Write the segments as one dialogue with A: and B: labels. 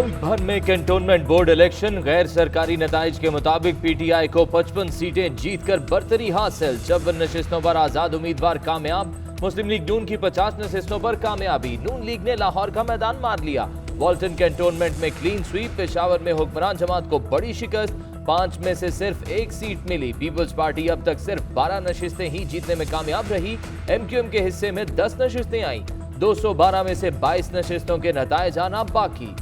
A: मुल्क भर में कैंटोनमेंट बोर्ड इलेक्शन, गैर सरकारी नताइज के मुताबिक पीटीआई को 55 सीटें जीतकर बरतरी हासिल। 54 नशिस्तों पर आजाद उम्मीदवार कामयाब। मुस्लिम लीग नून की 50 नशिस्तों पर कामयाबी। नून लीग ने लाहौर का मैदान मार लिया। वॉल्टन कैंटोनमेंट में क्लीन स्वीप। पेशावर में हुक्मरान जमात को बड़ी शिकस्त। 5 में से सिर्फ 1 सीट मिली। पीपल्स पार्टी अब तक सिर्फ 12 नशिस्तें ही जीतने में कामयाब रही। एमक्यूएम के हिस्से में 10 नशिस्तें आईं। 212 में से 22 नशिस्तों के नताइज आना बाकी।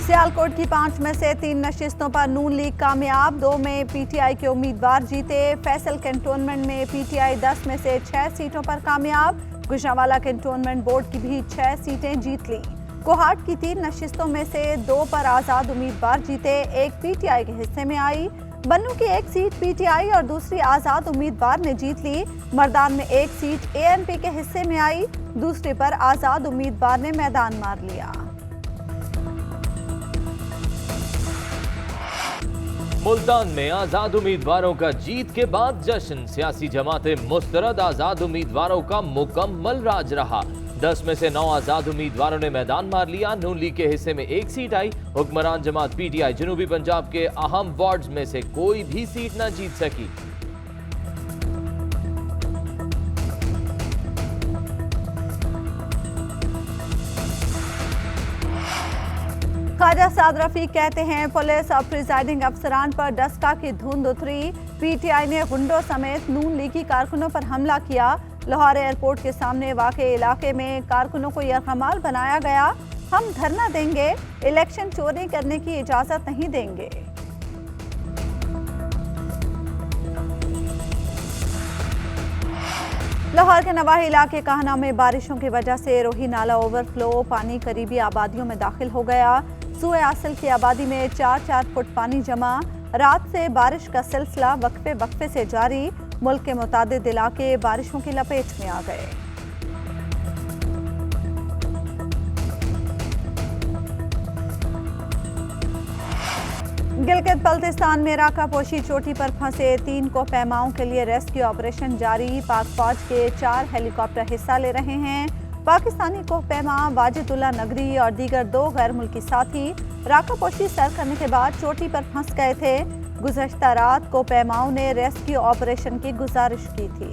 B: सियालकोट की 5 में से 3 नशिस्तों पर नून लीग कामयाब। 2 में पीटीआई के उम्मीदवार जीते। फैसल कैंटोनमेंट में पीटीआई 10 में से 6 सीटों पर कामयाब। गुजरांवाला कैंटोनमेंट बोर्ड की भी 6 सीटें जीत ली। कोहाट की 3 नशिस्तों में से 2 पर आजाद उम्मीदवार जीते। 1 पीटीआई के हिस्से में आई। बन्नू की 1 सीट पीटीआई और दूसरी आजाद उम्मीदवार ने जीत ली। मर्दान में 1 सीट एएनपी के हिस्से में आई। दूसरे पर आजाद उम्मीदवार ने मैदान मार लिया।
A: मुल्तान में आजाद उम्मीदवारों का जीत के बाद जश्न। सियासी जमातें मुस्तरद। आजाद उम्मीदवारों का मुकम्मल राज रहा। 10 में से 9 आजाद उम्मीदवारों ने मैदान मार लिया। नून लीग के हिस्से में 1 सीट आई। हुक्मरान जमात पीटीआई जनूबी पंजाब के अहम वार्ड्स में से कोई भी सीट न जीत सकी।
B: ख्वाजा साद रफीक कहते हैं पुलिस और प्रिजाइडिंग अफसरान पर डस्का की धुंध उतरी। पीटीआई ने गुंडों समेत नून लीगी कारकुनों पर हमला किया। लाहौर एयरपोर्ट के सामने वाक़े इलाके में कारकुनों को यरगमाल बनाया गया। हम धरना देंगे, इलेक्शन चोरी करने की इजाजत नहीं देंगे। लाहौर के नवाही इलाके काहना में बारिशों की वजह से रोही नाला ओवरफ्लो। पानी करीबी आबादियों में दाखिल हो गया। सूए आसिल की आबादी में 4-4 फुट पानी जमा। रात से बारिश का सिलसिला वक्फे वक्फे से जारी। मुल्क के मुतादिद इलाके बारिशों की लपेट में आ गए। गिलगित बल्तिस्तान में राका पोशी चोटी पर फंसे 3 को पैमाओं के लिए रेस्क्यू ऑपरेशन जारी। पाक फौज के 4 हेलीकॉप्टर हिस्सा ले रहे हैं। पाकिस्तानी कोह पैमा वाजिदुल्ला नगरी और दीगर 2 गैर मुल्की साथी राका पोशी सैर करने के बाद चोटी पर फंस गए थे। गुज़श्ता रात को पैमाओं ने रेस्क्यू ऑपरेशन की गुजारिश की थी।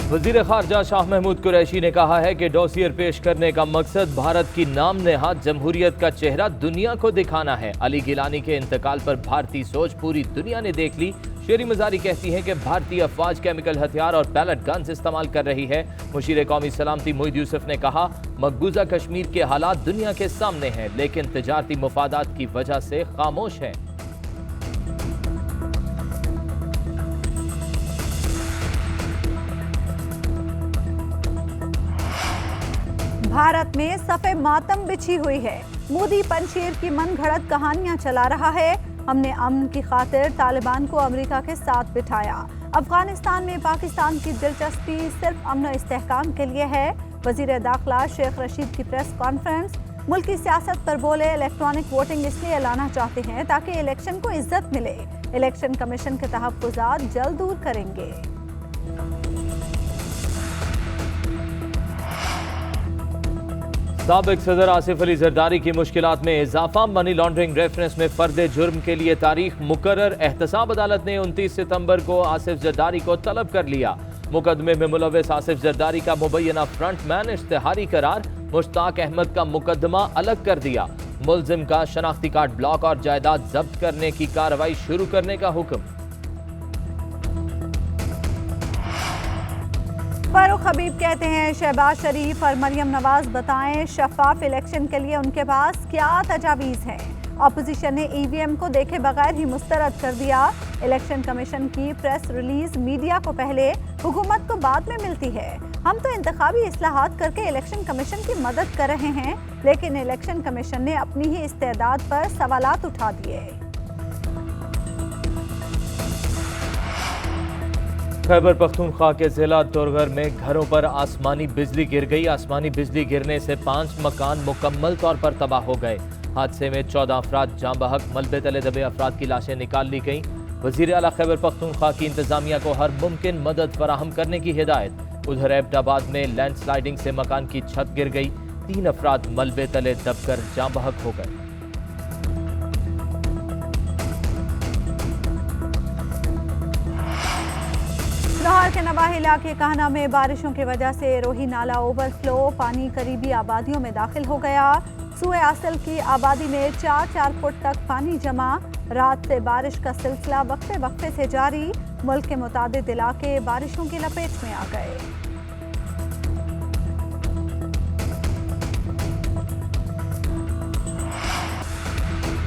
A: वज़ीर ख़ारजा शाह महमूद कुरैशी ने कहा है कि डोसियर पेश करने का मकसद भारत की नाम नेहाद जमहूरियत का चेहरा दुनिया को दिखाना है। अली गिलानी के इंतकाल पर भारतीय सोच पूरी दुनिया ने देख ली। शेरी मजारी कहती है कि भारतीय अफवाज केमिकल हथियार और पैलेट गन्स इस्तेमाल कर रही है। मुशीर कौमी सलामती मोईद यूसुफ ने कहा, मकबूजा कश्मीर के हालात दुनिया के सामने हैं, लेकिन तिजारती मुफादात की वजह से खामोश है।
B: भारत में सफ़े मातम बिछी हुई है। मोदी पंजशीर की मन घड़त कहानियां चला रहा है। हमने अमन की खातिर तालिबान को अमेरिका के साथ बिठाया। अफगानिस्तान में पाकिस्तान की दिलचस्पी सिर्फ अमन इस्तेहकाम के लिए है। वजीर दाखिला शेख रशीद की प्रेस कॉन्फ्रेंस। मुल्क की सियासत पर बोले, इलेक्ट्रॉनिक वोटिंग इसलिए लाना चाहते हैं ताकि इलेक्शन को इज्जत मिले। इलेक्शन कमीशन के तहफ़्फ़ुज़ात जल्द दूर करेंगे।
A: साबिक सदर आसिफ अली जरदारी की मुश्किलात में इजाफा। मनी लॉन्ड्रिंग रेफरेंस में फर्द जुर्म के लिए तारीख मुकर्रर। एहतसाब अदालत ने 29 सितंबर को आसिफ जरदारी को तलब कर लिया। मुकदमे में मुलव्वस आसिफ जरदारी का मुबैना फ्रंटमैन इश्तिहारी करार। मुश्ताक अहमद का मुकदमा अलग कर दिया। मुल्जिम का शनाख्ती कार्ड ब्लॉक और जायदाद जब्त करने की कार्रवाई शुरू करने का हुक्म।
B: फारूक हबीब कहते हैं, शहबाज शरीफ और मरियम नवाज बताएं शफाफ इलेक्शन के लिए उनके पास क्या तजावीज़ हैं। अपोजिशन ने ईवीएम को देखे बगैर ही मुस्तरद कर दिया। इलेक्शन कमीशन की प्रेस रिलीज मीडिया को पहले, हुकूमत को बाद में मिलती है। हम तो इंतखाबी इस्लाहात करके इलेक्शन कमीशन की मदद कर रहे हैं, लेकिन इलेक्शन कमीशन ने अपनी ही इस्तेदाद पर सवालात उठा दिए।
A: खैबर पख्तूनख्वा के जिला तोरगर में घरों पर आसमानी बिजली गिर गई। आसमानी बिजली गिरने से 5 मकान मुकम्मल तौर पर तबाह हो गए। हादसे में 14 अफराद जाँ बहक, मलबे तले दबे अफराद की लाशें निकाल ली गईं। वजीर आला खैबर पख्तूनख्वा की इंतजामिया को हर मुमकिन मदद फराहम करने की हिदायत। उधर एबटाबाद में लैंडस्लाइडिंग से मकान की छत गिर गई, 3 अफराद मलबे तले दबकर जाँ बहक हो गए।
B: लाहौर के नवाही इलाके काहना में बारिशों की वजह से रोही नाला ओवरफ्लो, पानी करीबी आबादियों में दाखिल हो गया। सूए आसल की आबादी में 4-4 फुट तक पानी जमा। रात से बारिश का सिलसिला वक्फे वक्फे से जारी। मुल्क के मुतादिद इलाके बारिशों की लपेट में आ गए।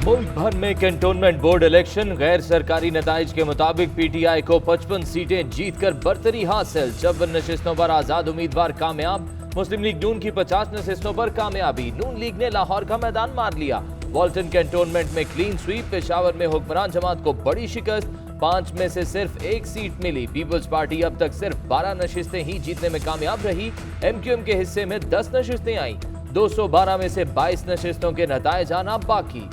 A: मुल्क भर में कैंटोनमेंट बोर्ड इलेक्शन, गैर सरकारी नताइज के मुताबिक पीटीआई को 55 सीटें जीतकर बरतरी हासिल। 54 नशिस्तों पर आजाद उम्मीदवार कामयाब। मुस्लिम लीग नून की 50 नशिस्तों पर कामयाबी। नून लीग ने लाहौर का मैदान मार लिया। वॉल्टन कैंटोनमेंट में क्लीन स्वीप। पेशावर में हुक्मरान जमात को बड़ी शिकस्त, 5 में से सिर्फ 1 सीट मिली। पीपल्स पार्टी अब तक सिर्फ 12 नशिस्तें ही जीतने में कामयाब रही। एमक्यूएम के हिस्से में 10 नशिस्तें आईं। 212 में से 22 नशिस्तों के नताइज आना बाकी।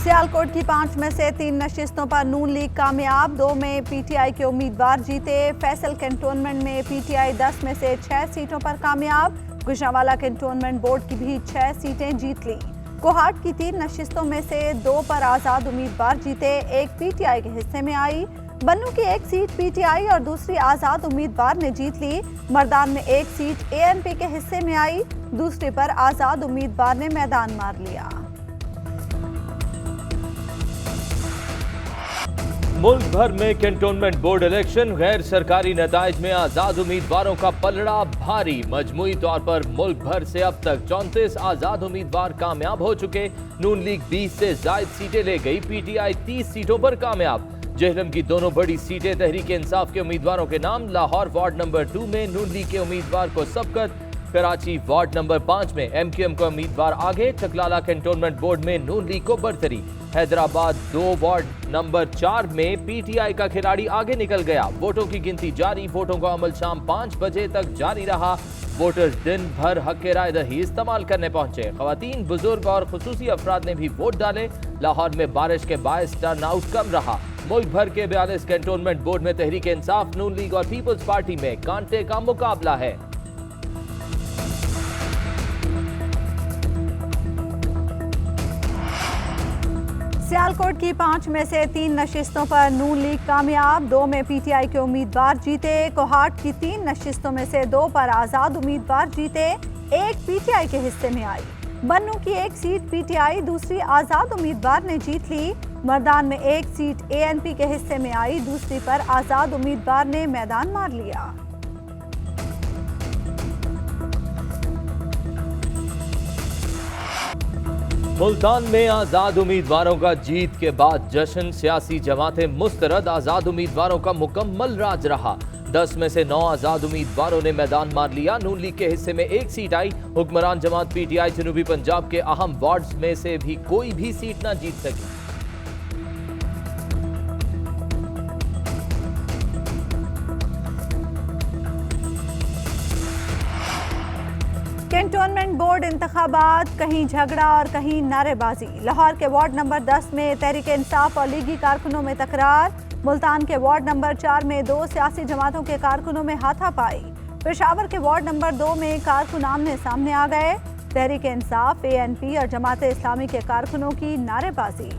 B: सियालकोट की 5 में से 3 नशिस्तों पर नून लीग कामयाब। 2 में पीटीआई के उम्मीदवार जीते। फैसल कैंटोनमेंट में पीटीआई 10 में से 6 सीटों पर कामयाब। गुजरांवाला कैंटोनमेंट बोर्ड की भी 6 सीटें जीत ली। कोहाट की 3 नशिस्तों में से 2 पर आजाद उम्मीदवार जीते, 1 पीटीआई के हिस्से में आई। बन्नू की 1 सीट पीटीआई और दूसरी आजाद उम्मीदवार ने जीत ली। मर्दान में 1 सीट एएनपी के हिस्से में आई, दूसरी पर आजाद उम्मीदवार ने मैदान मार लिया।
A: मुल्क भर में कैंटोनमेंट बोर्ड इलेक्शन, गैर सरकारी नताइज में आजाद उम्मीदवारों का पलड़ा भारी। मजमूई तौर पर मुल्क भर से अब तक 34 आजाद उम्मीदवार कामयाब हो चुके। नून लीग 20 से जायद सीटें ले गई। पीटीआई 30 सीटों पर कामयाब। जेहलम की दोनों बड़ी सीटें तहरीक इंसाफ के उम्मीदवारों के नाम। लाहौर वार्ड नंबर 2 में नून लीग के उम्मीदवार को सबकत। कराची वार्ड नंबर 5 में एमक्यूएम का उम्मीदवार आगे। चकलाला कैंटोनमेंट बोर्ड में नून लीग को बरतरी। हैदराबाद 2 वार्ड नंबर 4 में पीटीआई का खिलाड़ी आगे निकल गया। वोटों की गिनती जारी। वोटों का अमल शाम 5 बजे तक जारी रहा। वोटर्स दिन भर हक राय दही इस्तेमाल करने पहुंचे। खवातीन, बुजुर्ग और खुसूसी अफराद ने भी वोट डाले। लाहौर में बारिश के बायस टर्न आउट कम रहा। मुल्क भर के 42 कैंटोनमेंट बोर्ड में तहरीक इंसाफ, नून लीग और पीपल्स पार्टी में कांटे का मुकाबला है।
B: सियालकोट की 5 में से 3 नशिस्तों पर नून लीग कामयाब। 2 में पीटीआई के उम्मीदवार जीते। कोहाट की 3 नशिस्तों में से 2 पर आजाद उम्मीदवार जीते, 1 पीटीआई के हिस्से में आई। बन्नू की 1 सीट पीटीआई, दूसरी आजाद उम्मीदवार ने जीत ली। मर्दान में 1 सीट एएनपी के हिस्से में आई, दूसरी पर आजाद उम्मीदवार ने मैदान मार लिया।
A: मुल्तान में आजाद उम्मीदवारों का जीत के बाद जश्न। सियासी जमातें मुस्तरद। आजाद उम्मीदवारों का मुकम्मल राज रहा। 10 में से 9 आजाद उम्मीदवारों ने मैदान मार लिया। नून लीग के हिस्से में 1 सीट आई। हुक्मरान जमात पीटीआई जनूबी पंजाब के अहम वार्ड्स में से भी कोई भी सीट न जीत सकी।
B: कैंटोनमेंट बोर्ड इंतखाबात, कहीं झगड़ा और कहीं नारेबाजी। लाहौर के वार्ड नंबर 10 में तहरीक इंसाफ और लीगी कारकुनों में तकरार। मुल्तान के वार्ड नंबर 4 में 2 सियासी जमातों के कारकुनों में हाथापाई। पेशावर के वार्ड नंबर 2 में कारकुन आमने सामने आ गए। तहरीक इंसाफ, एएनपी और जमात इस्लामी के कारकुनों की नारेबाजी।